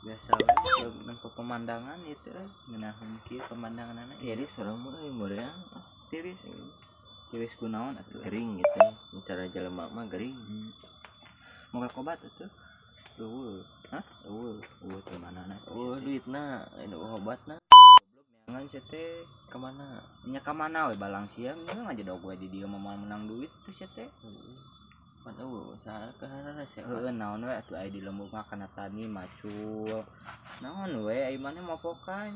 biasa nangkep pemandangan itu ngenahin kieu pemandangan anak tiris orang mah modern tiris tiris kunaon atuh gering gitu cara jelema mah gering moga kobat atuh eueuh hah eueuh teh manana duitna anu obatna jangan teh kemana nya ka mana we balang siang nya aja dog we di dieu mah menang duit tuh teh pan usaha keharana sih heeh naon we atuh aya di lembur mah kana tani macul naon we ai mana mopokan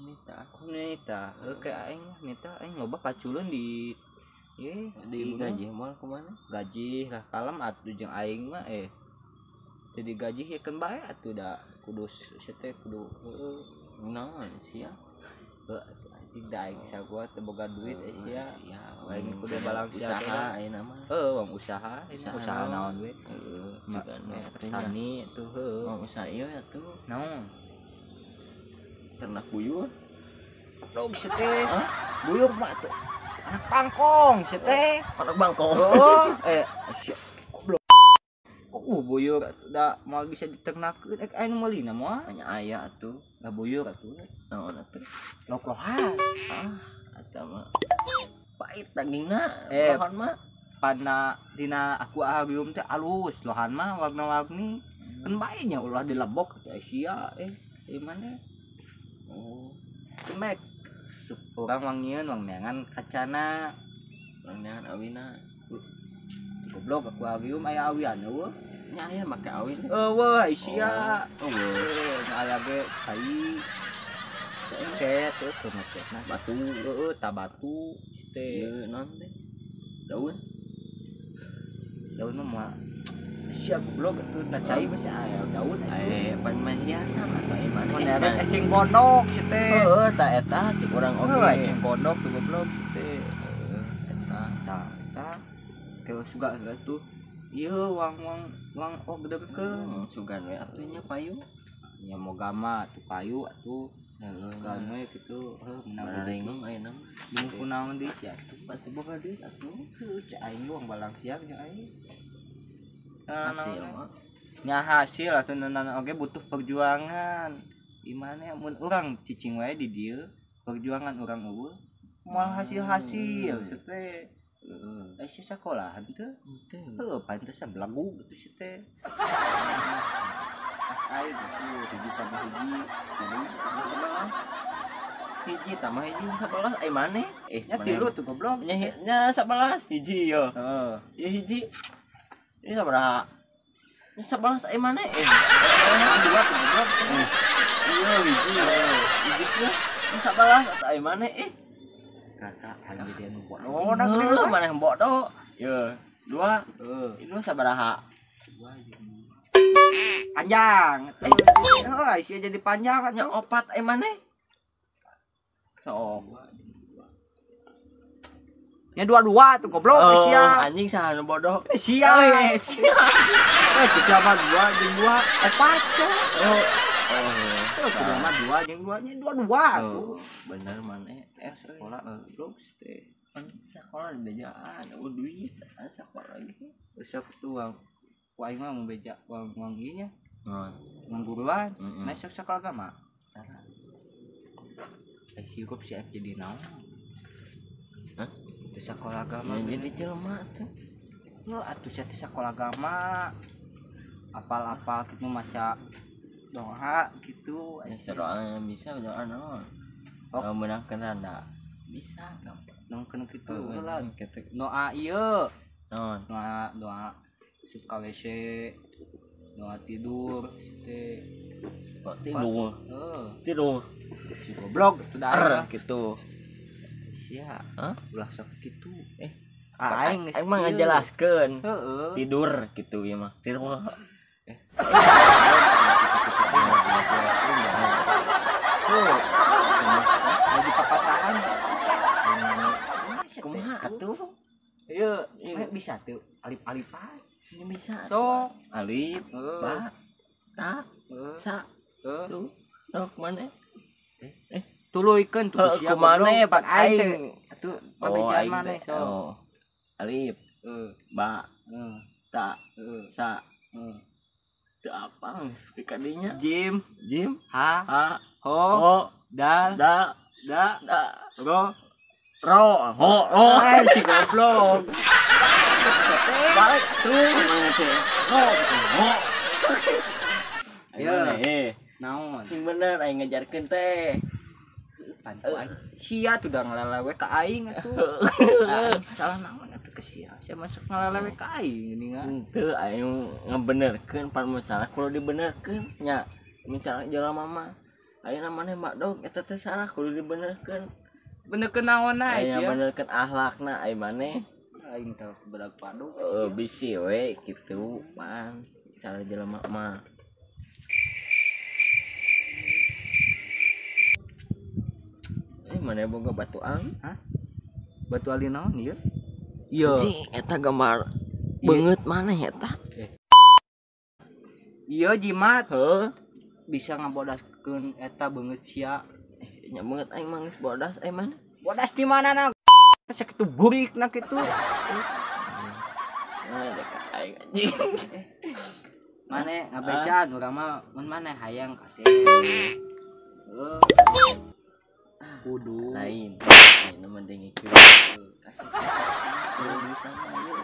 nita aku nita ke aing nita aing loba paculeun di di gaji moal kemana gaji lah kalem atuh jeung aing mah jadi gaji heukeun bae atuh da kudus teh kudu naon sia anjing da aing sagua teu boga duit sia aing kudu balang usaha ayeuna mah wong usaha naon we tani tuh wong usaha ieu atuh naon ternak buyur dog teh buyur mah tuh anak pangkong teh anak bangkong sia buyur da mau bisa diternakeun aing meulina moal hanya aya atuh da buyur atuh naon atuh lok-lohan eta mah pahit dagingna lohan mah pada dina aku abium teh alus lohan mah warna-warni kan bae nya ulah dilebok teh sia mana mek urang wangieun wangneangan kacana wangneangan awina goblok aku abium aya awian eueuh nya aya make awin eueuh sia aya ge cai cet terus macetna batu ta batu teh naon teh daun mah sia goblok atuh ta cai mah aya daun pan mah hiasan atau iman mana ecing pondok teh heueuh ta eta cik urang oge ecing pondok tuh goblok teh eta teu suga tuh ieu wang gede ke sugan we atuh nya payu nya moga mah tuh payu atuh sugan we kitu menang ringong ayeuna mah kunaon deui sia pasti boga duit atuh cai aing uang balang siang nya aing hasil mah nya hasil atuh nanan oge butuh perjuangan gimana mun urang cicing wae di dieu perjuangan urang eueuh moal hasil teh si sekolahan tuh pantesan belagu gitu teh aing hiji tambah hiji tambah hiji 11 ai maneh nya 3 tuh goblok nya 11 hiji yo ieu hiji ini sabaraha 11 ai maneh 2 tuh goblok iya hiji tuh 11 atau ai maneh kakak hanya dia nu bodoh mana yang bodoh ya 2 itu sabaraha 2 panjang sia jadi panjang nya 4 maneh sok nya 22 tuh goblok sia anjing saha nu bodoh sia itu siapa 2 jeung 2 kudu mah 2 jeung 2 nya 22 tuh bener maneh sekolah goblok teh sekolah bejaan duit sekolah lagi besok tuh ku aing mah mau beja uang ieu nya uang guruan masuk sekolah agama hirup sih jadi naon teh sekolah agama jadi jelema tuh lo atuh sia teh sekolah agama apal-apal kitu maca doa gitu doa bisa doa naon menangkeun randa bisa nongkeun kitu heula doa ieu naon doa suka WC doa tidur teh tidur si goblok itu dah gitu sia ulah sok kitu aing mah ngajelaskeun tidur gitu ya mah tidur lagi papatahan kumaha atuh ieu bisa tuh alip-alipan ini bisa sok alip ba sa tuh sok mana tuluikeun tuh sia kumane pak aing atuh pabejaan maneh sok alip ba ta sa Teu apang pikadinya. Jim, Jim, ha, ha, ho, ho, dal, da, da, da, ro. ro, ho, ho. Si goblok. Balik tuh mana teh. Ho, ho. Ya. Ayo, Naon? sing bener aing ngajarkeun teh. Pantu aing. Sia tuh udah ngelelewe ka aing atuh. Aing salah naon atuh ke sia. Sia masuk ngelelewe ka aing ini kan. Henteu aing ngabenerkeun pan masalah kudu dibenerkeun nya. Misalnya jelema mah ayeuna maneh madog eta teh salah kudu dibenerkeun. Bener ke naon na Aya sia. benerkeun akhlakna ai maneh Aing teh bedag padu. bisi we kitu pan cara jelema mah. Mana boga batu ali? Batu ali naon ieu? Iya. Jing eta gambar beungeut maneh eta. Iya jimat Heuh, bisa ngabodaskeun eta beungeut sia. nya beungeut aing mah geus bodas mana? Bodas di mana na? Sakitu burikna kitu. Nah, dek aing anjing. Mane ngabecaan urang mah mun maneh hayang kasih. Heuh. Kudu Lain. Lain mah dengikeun. Kasih di sana yuk.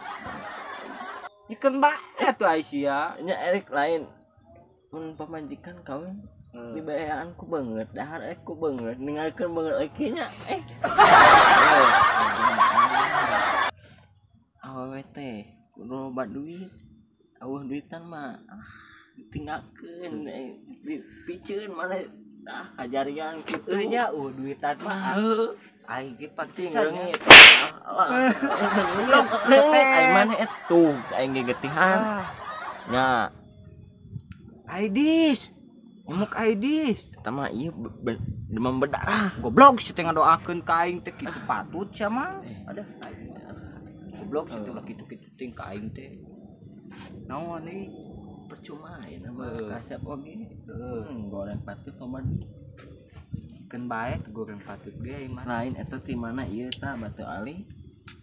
ikan bae tuh Aisyah. Nya Erik lain. Mun pamajikan kawin dibayaan ku beungeut, dahar ku beungeut, ningalkeun beungeut euy nya. Awewe teh kudu loba duit. Aweuh duitan mah ditinggalkeun dipiceun maneh kajarian kitu Nya duitan mah heuh aing ge cing pantesan reungit aing maneh etuh aing ge getihan nya Aidis. Nyemuk Aidis. eta mah ieu demam berdarah Goblok sih teh ngadoakeun ka aing teh kitu patut sia mah. Aduh aing. Goblok sih teh kitu-kitu ting ka aing teh. Naon deui? percuma ya mah kasep oge goreng patut mah Keun bae goreng patut ge aing mah. lain eta ti mana ieu tah batu ali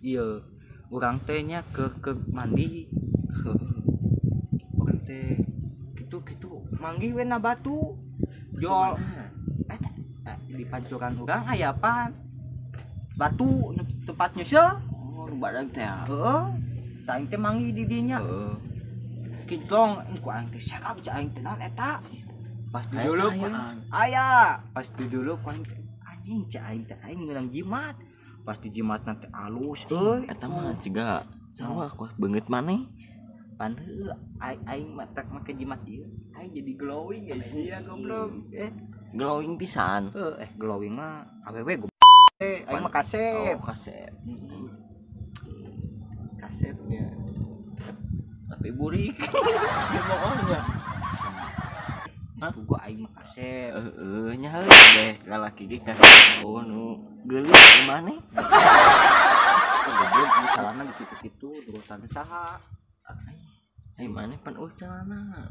Iya, urang teh nya ke mandi. Urang teh kitu manggi we na batu. Jol di pancuran urang aya apaan? Batu tempat nyeuseul. oh badag teh Heeh. Tah aing teh manggi di dinya. heeh Kinclong ku aing teh sakap cak aing teh naon eta. Pas di Aya dulu cahayaan. aya. Pas di dulu ku aing teh anjing cak aing teh aing ngeunang jimat. Pas di jimat nanti alus euy. eta mah ciga sarua ku beungeut maneh Pan heuh aing matak make jimat ieu. Aing jadi glowing guys ya goblok. glowing pisan Glowing mah awewe goblok. Aing mah kasep. oh kasep Kasep ya. tapi burik bohongnya Itu gua aing mah kasep. nya heula deh lalaki ge kasep oh nu geulis maneh Goblok misalna gitu-gitu urusan saha. maneh pan celana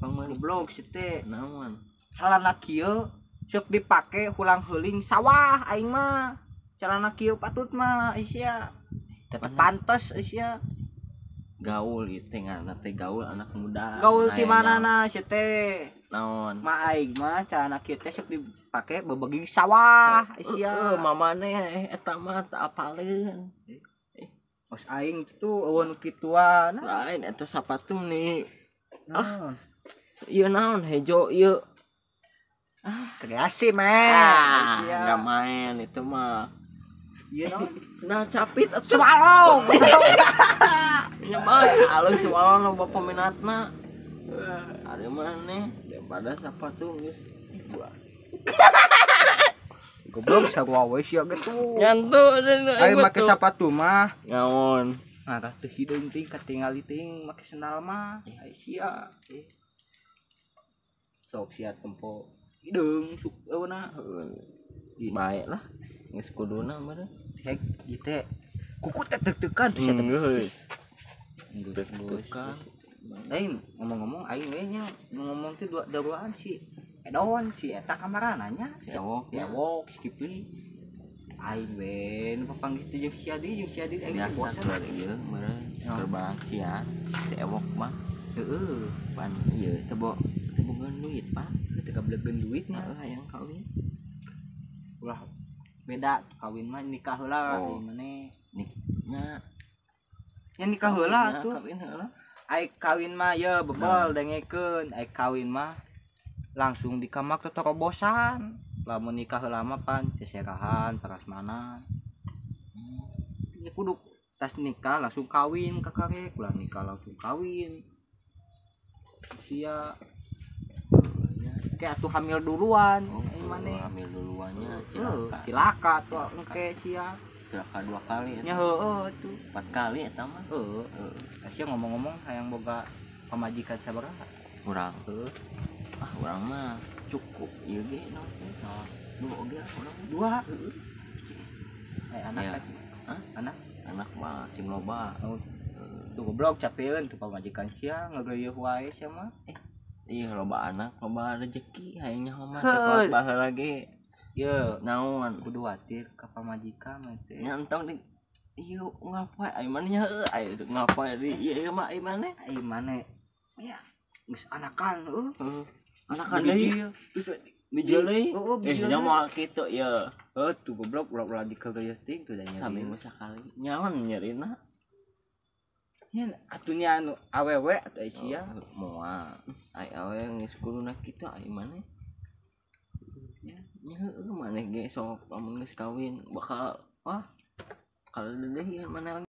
Bang goblok sih teh. naon Calana kieu sok dipake hulang heuling sawah aing mah. Calana kieu patut mah Aisyah. Tetep pantes Aisyah. gaul gitu ngaranna teh gaul anak muda Gaul di manana sih teh? naon Ma aing mah calana kieu teh sok dipake bebegi sawah Aisyah. mamane eta mah teu apaleun Os aing tuh eueun kituan. lain eta sapatu nih Naon? ieu naon hejo ieu Kreasi men. enggak main itu mah Iya naon? nah capit atuh Swallow. nya bae alus walau loba peminatna ari maneh daripada sapatu geus buah Goblok sarua we sia gitu. nyantu Aing make sepatu mah. ngaon Nah, teu hideung ting katingali ting make sendal mah. Ai sia. Sok sia tempo hideung suk eueuna. bae lah geus kuduna meureun Hek ieu teh kuku teh deg-degan tuh sia teh. geus Deg-degan. Lain ngomong-ngomong aing we nya ngomong teh daruan si Edon si eta kamarana nya si Ewok, ya wok si Kipli. Aing we nu papanggih teh jeung si Adi aing teh biasa bosan. keur ieu meureun keur barang sia si ewok mah Heeh. pan ieu teu bogan duit pak Teu kabelegeun duitnya. hayang kawin Ulah beda tuh kawin mah nikah heula Oh. ieu maneh. nya Nya nikah heula nya tuh. kawin heula Ai kawin mah ye bebel dengekeun. Ai kawin mah langsung di kamar teh terobosan. Lamun nikah heula mah pan seserahan prasmanan. Ya kudu tas nikah langsung kawin kakarek, ulah nikah langsung kawin. Sia kayak atuh hamil duluan. Ai maneh. hamil duluannya Cilaka. cilaka Cilaka tuh engke sia. cilaka 2 kali Nya heueuh tuh. 4 kali eta mah Heueuh. Sia ngomong-ngomong hayang boga pamajikan sabaraha? urang Heueuh. urang mah cukup ieu ge naon teh dua oge lah urang Dua. Anak Ya. kan? Hah? Anak. anak mah sing loba Oh, tuh goblok capeun tuh pamajikan sia ngageueuh wae sia mah. iya loba anak loba rezeki hayangnya mah Heuh. cepat baheula ge Ye, naon kudu watir ka pamajikan mah teh. nyantong di iya ngapain ai mana nya ai ngapain di iya mah ai mana Ai maneh. Ya, geus anakan heuh. anakan deui Terus bijil deui Heueuh, bijil nya deui. moal kitu ya Tuh goblok ulah dikageueuh ting tuh da nya. saminggu sakali nyaon nyerina Nya atunya anu awewe atuh ai sia. moal ai awe geus kuduna kitu ai mana nya heueuh maneh ge sok lamun geus kawin bakal wah kalau deui mana